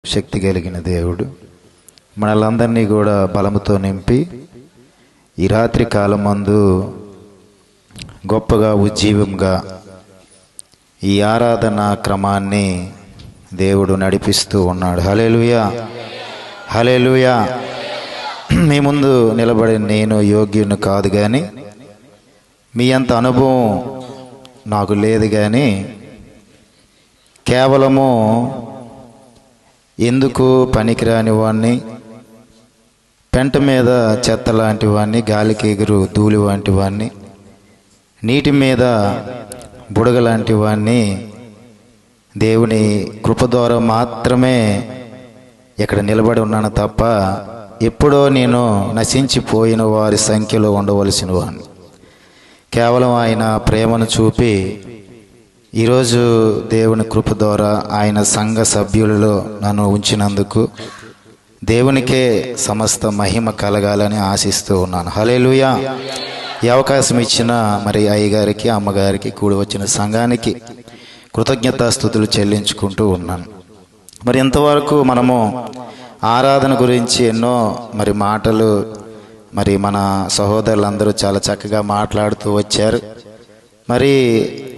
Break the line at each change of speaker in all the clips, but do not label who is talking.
శక్తి కలిగిన దేవుడు మనలందరినీ కూడా బలముతో నింపి ఈ రాత్రి కాలమందు గొప్పగా ఉజ్జీవంగా ఈ ఆరాధన క్రమాన్ని దేవుడు నడిపిస్తూ ఉన్నాడు. హల్లెలూయా, హల్లెలూయా. మీ ముందు నిలబడిన నేను యోగ్యుని కాదు, కానీ మీ అంత అనుభవం నాకు లేదు, కానీ కేవలము ఎందుకు పనికిరాని వాడిని, పెంట మీద చెత్త లాంటి వాడిని, గాలికి ఎగురు ధూళి వంటి వాడిని, నీటి మీద బుడగ లాంటి వాడిని దేవుని కృప ద్వారా మాత్రమే ఇక్కడ నిలబడి ఉన్నాను తప్ప ఎప్పుడో నేను నశించిపోయిన వారి సంఖ్యలో ఉండవలసిన వాడిని. కేవలం ఆయన ప్రేమను చూపి ఈరోజు దేవుని కృప ద్వారా ఆయన సంఘ సభ్యులలో నన్ను ఉంచినందుకు దేవునికే సమస్త మహిమ కలగాలని ఆశిస్తూ ఉన్నాను. హల్లెలూయా. ఈ అవకాశం ఇచ్చిన మరి అయ్యగారికి, అమ్మగారికి, కూడి వచ్చిన సంఘానికి కృతజ్ఞతాస్తుతులు చెల్లించుకుంటూ ఉన్నాను. మరి ఇంతవరకు మనము ఆరాధన గురించి ఎన్నో మరి మాటలు మరి మన సహోదరులందరూ చాలా చక్కగా మాట్లాడుతూ వచ్చారు. మరి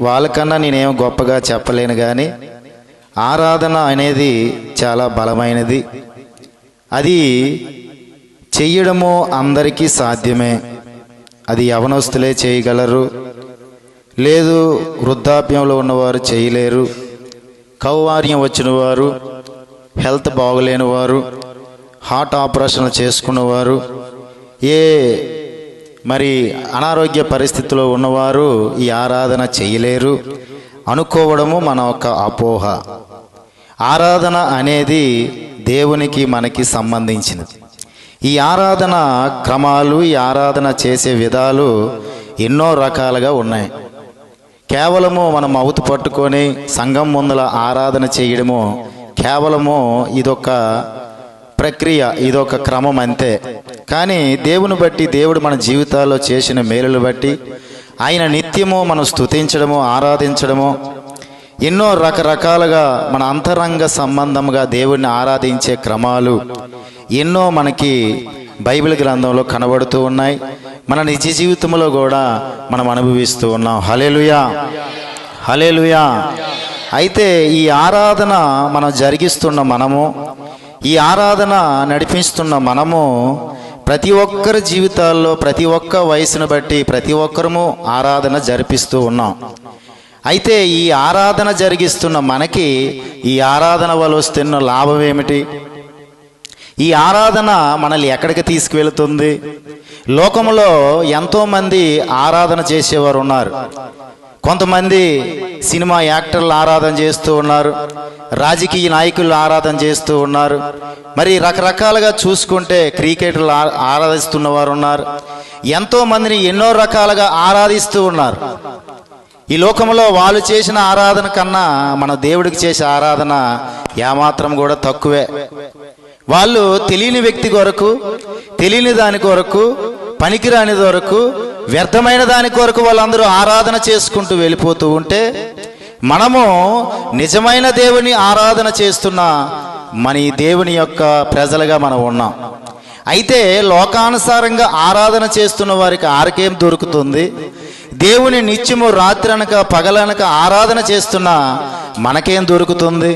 వాళ్ళకన్నా నేనేం గొప్పగా చెప్పలేను, కానీ ఆరాధన అనేది చాలా బలమైనది. అది చెయ్యడము అందరికీ సాధ్యమే. అది యవనస్తులే చేయగలరు, లేదు వృద్ధాప్యంలో ఉన్నవారు చేయలేరు, కౌవార్యం వచ్చిన వారు, హెల్త్ బాగలేని వారు, హార్ట్ ఆపరేషన్లు చేసుకున్నవారు, ఏ మరి అనారోగ్య పరిస్థితిలో ఉన్నవారు ఈ ఆరాధన చేయలేరు అనుకోవడము మన ఒక అపోహ. ఆరాధన అనేది దేవునికి మనకి సంబంధించినది. ఈ ఆరాధన క్రమాలు, ఈ ఆరాధన చేసే విధాలు ఎన్నో రకాలుగా ఉన్నాయి. కేవలము మనం మౌతు పట్టుకొని సంఘం ముందల ఆరాధన చేయడము కేవలము ఇదొక ప్రక్రియ, ఇదొక క్రమం అంతే. కానీ దేవుని బట్టి, దేవుడు మన జీవితాల్లో చేసిన మేలులు బట్టి ఆయన నిత్యము మనం స్తుతించడము, ఆరాధించడము, ఎన్నో రకరకాలుగా మన అంతరంగ సంబంధంగా దేవుడిని ఆరాధించే క్రమాలు ఎన్నో మనకి బైబిల్ గ్రంథంలో కనబడుతూ ఉన్నాయి. మన నిజ జీవితంలో కూడా మనం అనుభవిస్తూ ఉన్నాం. హల్లెలూయా, హల్లెలూయా. అయితే ఈ ఆరాధన మనం జరిగిస్తున్న మనము, ఈ ఆరాధన నడిపిస్తున్న మనము ప్రతి ఒక్కరి జీవితాల్లో ప్రతి ఒక్క వయసును బట్టి ప్రతి ఒక్కరము ఆరాధన జరిపిస్తూ ఉన్నాం. అయితే ఈ ఆరాధన జరిగిస్తున్న మనకి ఈ ఆరాధన వల్ల వస్తున్న లాభం ఏమిటి? ఈ ఆరాధన మనల్ని ఎక్కడికి తీసుకువెళుతుంది? లోకంలో ఎంతోమంది ఆరాధన చేసేవారు ఉన్నారు. కొంతమంది సినిమా యాక్టర్లు ఆరాధన చేస్తూ ఉన్నారు, రాజకీయ నాయకులు ఆరాధన చేస్తూ ఉన్నారు, మరి రకరకాలుగా చూసుకుంటే క్రికెటర్లు ఆరాధిస్తున్న వారు ఉన్నారు. ఎంతోమందిని ఎన్నో రకాలుగా ఆరాధిస్తూ ఉన్నారు. ఈ లోకంలో వాళ్ళు చేసిన ఆరాధన కన్నా మన దేవుడికి చేసే ఆరాధన ఏమాత్రం కూడా తక్కువే. వాళ్ళు తెలియని వ్యక్తి కొరకు, తెలియని దాని కొరకు, పనికిరాని కొరకు, వ్యర్థమైన దాని కొరకు వాళ్ళందరూ ఆరాధన చేసుకుంటూ వెళ్ళిపోతూ ఉంటే, మనము నిజమైన దేవుని ఆరాధన చేస్తున్న మన ఈ దేవుని యొక్క ప్రజలుగా మనం ఉన్నాం. అయితే లోకానుసారంగా ఆరాధన చేస్తున్న వారికి ఆరికేం దొరుకుతుంది? దేవుని నిత్యము రాత్రి అనక పగలనక ఆరాధన చేస్తున్న మనకేం దొరుకుతుంది?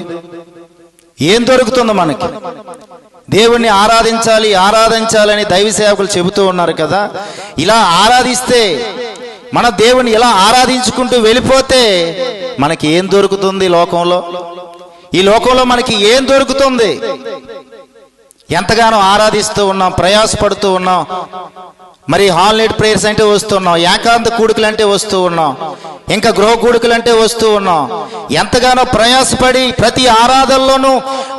ఏం దొరుకుతుందో మనకి? దేవుణ్ణి ఆరాధించాలి, ఆరాధించాలని దైవ సేవకులు చెబుతూ ఉన్నారు కదా. ఇలా ఆరాధిస్తే, మన దేవుని ఇలా ఆరాధించుకుంటూ వెళ్ళిపోతే మనకి ఏం దొరుకుతుంది లోకంలో? ఈ లోకంలో మనకి ఏం దొరుకుతుంది? ఎంతగానో ఆరాధిస్తూ ఉన్నాం, ప్రయాసపడుతూ ఉన్నాం, మరి హాల్ నైట్ ప్రేయర్స్ అంటే వస్తున్నాం, ఏకాంత కూడుకలు అంటే వస్తూ ఉన్నాం, ఇంకా గృహ కూడుకలు అంటే వస్తూ ఉన్నాం. ఎంతగానో ప్రయాసపడి ప్రతి ఆరాధనలోనూ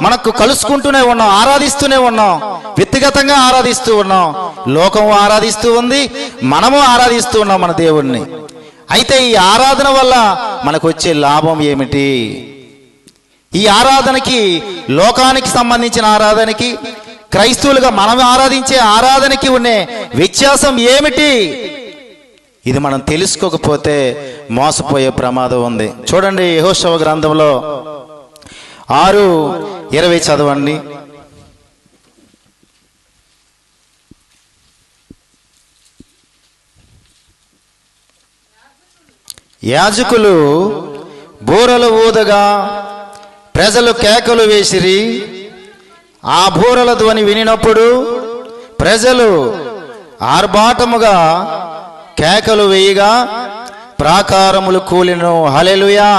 మనకు కలుసుకుంటూనే ఉన్నాం, ఆరాధిస్తూనే ఉన్నాం, వ్యక్తిగతంగా ఆరాధిస్తూ ఉన్నాం. లోకం ఆరాధిస్తూ ఉంది, మనము ఆరాధిస్తూ ఉన్నాం మన దేవుణ్ణి. అయితే ఈ ఆరాధన వల్ల మనకు వచ్చే లాభం ఏమిటి? ఈ ఆరాధనకి, లోకానికి సంబంధించిన ఆరాధనకి, క్రైస్తవులుగా మనం ఆరాధించే ఆరాధనకి ఉండే వ్యత్యాసం ఏమిటి? ఇది మనం తెలుసుకోకపోతే మోసపోయే ప్రమాదం ఉంది. చూడండి, యెహోషువ గ్రంథంలో 6:20 చదవండి. యాజకులు బూరలు ఊదగా ప్రజలు కేకలు వేసిరి. ఆ బూరల ధ్వని వినినప్పుడు ప్రజలు ఆర్భాటముగా కేకలు వేయగా ప్రాకారములు కూలిను. హల్లెలూయా,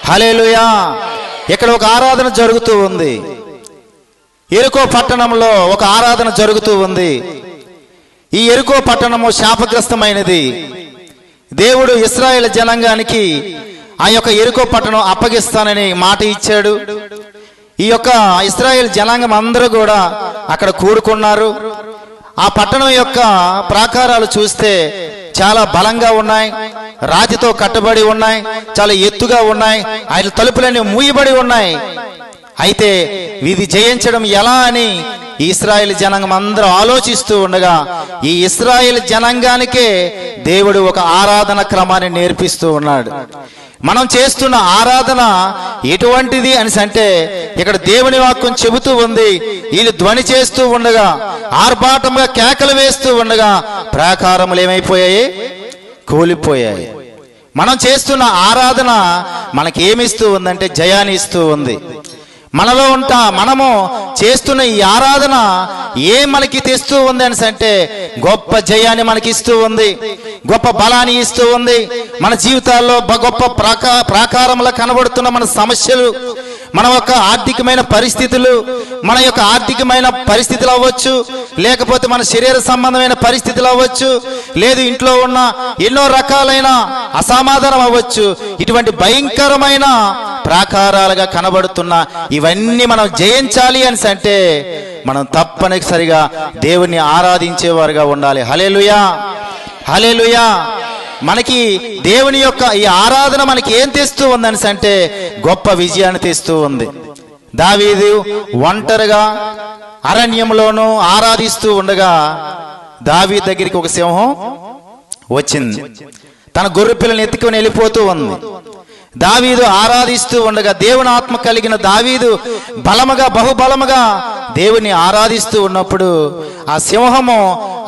హల్లెలూయా. ఇక్కడ ఒక ఆరాధన జరుగుతూ ఉంది. యెరికో పట్టణంలో ఒక ఆరాధన జరుగుతూ ఉంది. ఈ యెరికో పట్టణము శాపగ్రస్తమైనది. దేవుడు ఇశ్రాయేలు జనాంగానికి ఆ యొక్క యెరికో పట్టణం అప్పగిస్తానని మాట ఇచ్చాడు. ఈ యొక్క ఇశ్రాయేలు జనాంగం అందరూ కూడా అక్కడ కూడుకున్నారు. ఆ పట్టణం యొక్క ప్రాకారాలు చూస్తే చాలా బలంగా ఉన్నాయి, రాతితో కట్టబడి ఉన్నాయి, చాలా ఎత్తుగా ఉన్నాయి, ఆయన తలుపులన్నీ మూయబడి ఉన్నాయి. అయితే ఇది జయించడం ఎలా అని ఇశ్రాయేలు జనాంగం అందరూ ఆలోచిస్తూ ఉండగా ఈ ఇశ్రాయేలు జనాంగానికే దేవుడు ఒక ఆరాధన క్రమాన్ని నేర్పిస్తూ ఉన్నాడు. మనం చేస్తున్న ఆరాధన ఎటువంటిది అని అంటే ఇక్కడ దేవుని వాక్యం చెబుతూ ఉంది. వీళ్ళు ధ్వని చేస్తూ ఉండగా, ఆర్భాటంగా కేకలు వేస్తూ ఉండగా ప్రాకారములు ఏమైపోయాయి? కూలిపోయాయి. మనం చేస్తున్న ఆరాధన మనకి ఏమిస్తూ ఉందంటే జయాన్ని ఇస్తూ ఉంది. మనలో మనము చేస్తున్న ఈ ఆరాధన మనకి తెస్తూ ఉంది అని అంటే గొప్ప జయాన్ని మనకి ఇస్తూ ఉంది, గొప్ప బలాన్ని ఇస్తూ ఉంది. మన జీవితాల్లో గొప్ప ప్రాకారంలో కనబడుతున్న మన సమస్యలు, మన యొక్క ఆర్థికమైన పరిస్థితులు, మన యొక్క ఆర్థికమైన పరిస్థితులు అవ్వచ్చు, లేకపోతే మన శరీర సంబంధమైన పరిస్థితులు అవ్వచ్చు, లేదు ఇంట్లో ఉన్న ఎన్నో రకాలైన అసమాధానం అవ్వచ్చు. ఇటువంటి భయంకరమైన ప్రాకారాలుగా కనబడుతున్న ఇవన్నీ మనం జయించాలి అని అంటే మనం తప్పనిసరిగా దేవుణ్ణి ఆరాధించేవారుగా ఉండాలి. హల్లెలూయా, హల్లెలూయా. మనకి దేవుని యొక్క ఈ ఆరాధన మనకి ఏం తెస్తూ ఉందని అంటే గొప్ప విజయాన్ని తెస్తూ ఉంది. దావీదు ఒంటరిగా అరణ్యంలోనూ ఆరాధిస్తూ ఉండగా దావీదు దగ్గరికి ఒక సింహం వచ్చింది. తన గొర్రె పిల్లని ఎత్తుకొని వెళ్ళిపోతూ ఉంది. దావీదు ఆరాధిస్తూ ఉండగా దేవుని ఆత్మ కలిగిన దావీదు బలముగా బహుబలముగా దేవుని ఆరాధిస్తూ ఉన్నప్పుడు ఆ సింహము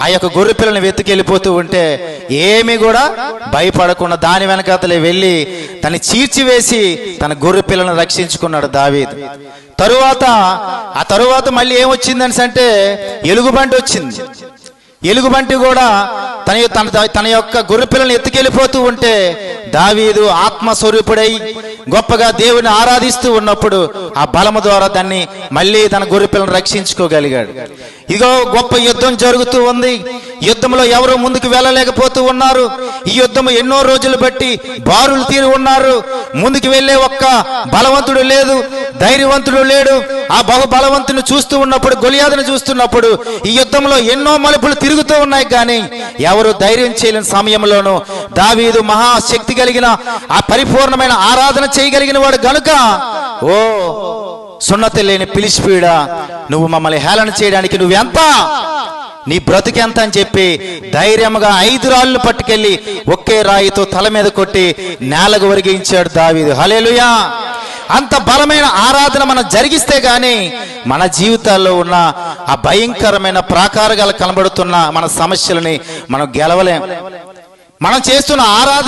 ఆ యొక్క గొర్రె పిల్లని వెతుకెళ్ళిపోతూ ఉంటే ఏమీ కూడా భయపడకుండా దాని వెనకాతలే వెళ్ళి తను చీల్చివేసి తన గొర్రె పిల్లను రక్షించుకున్నాడు దావీదు. తరువాత మళ్ళీ ఏమొచ్చిందని అంటే ఎలుగుబంటి వచ్చింది. ఎలుగుబంటి కూడా తన యొక్క గొర్రె పిల్లని ఎత్తుకెళ్ళిపోతూ ఉంటే దావీదు ఆత్మస్వరూపుడై గొప్పగా దేవుని ఆరాధిస్తూ ఉన్నప్పుడు ఆ బలము ద్వారా దాన్ని మళ్ళీ తన గొర్రె పిల్లను రక్షించుకోగలిగాడు. ఇదిగో గొప్ప యుద్ధం జరుగుతూ ఉంది. యుద్ధంలో ఎవరు ముందుకు వెళ్ళలేకపోతూ ఉన్నారు. ఈ యుద్ధం ఎన్నో రోజులు బట్టి బారులు తీరి ఉన్నారు. ముందుకు వెళ్ళే ఒక్క బలవంతుడు లేదు, ధైర్యవంతుడు లేడు. ఆ బహుబలవంతుని చూస్తూ ఉన్నప్పుడు, గొలియాదును చూస్తున్నప్పుడు ఈ యుద్ధంలో ఎన్నో మలుపులు తిరుగుతూ ఉన్నాయి. కానీ ఎవరు ధైర్యం చేయలేని సమయంలోనూ దావీదు మహాశక్తి కలిగిన ఆ పరిపూర్ణమైన ఆరాధన చేయగలిగిన వాడు గనుక, ఓ సున్నతి లేని ఫిలిష్తీయుడా, నువ్వు మమ్మల్ని హేళన చేయడానికి నువ్వెంత, నీ బ్రతుకెంత అని చెప్పి ధైర్యంగా 5 రాళ్ళు పట్టుకెళ్ళి ఒకే రాయితో తల మీద కొట్టి నేలకు ఒరిగించాడు దావీదు. హల్లెలూయా. అంత బలమైన ఆరాధన మనం జరిగిస్తే గాని మన జీవితాల్లో ఉన్న ఆ భయంకరమైన ప్రాకారాలు కనబడుతున్న మన సమస్యలని మనం గెలవలేం. మనం చేస్తున్న ఆరాధన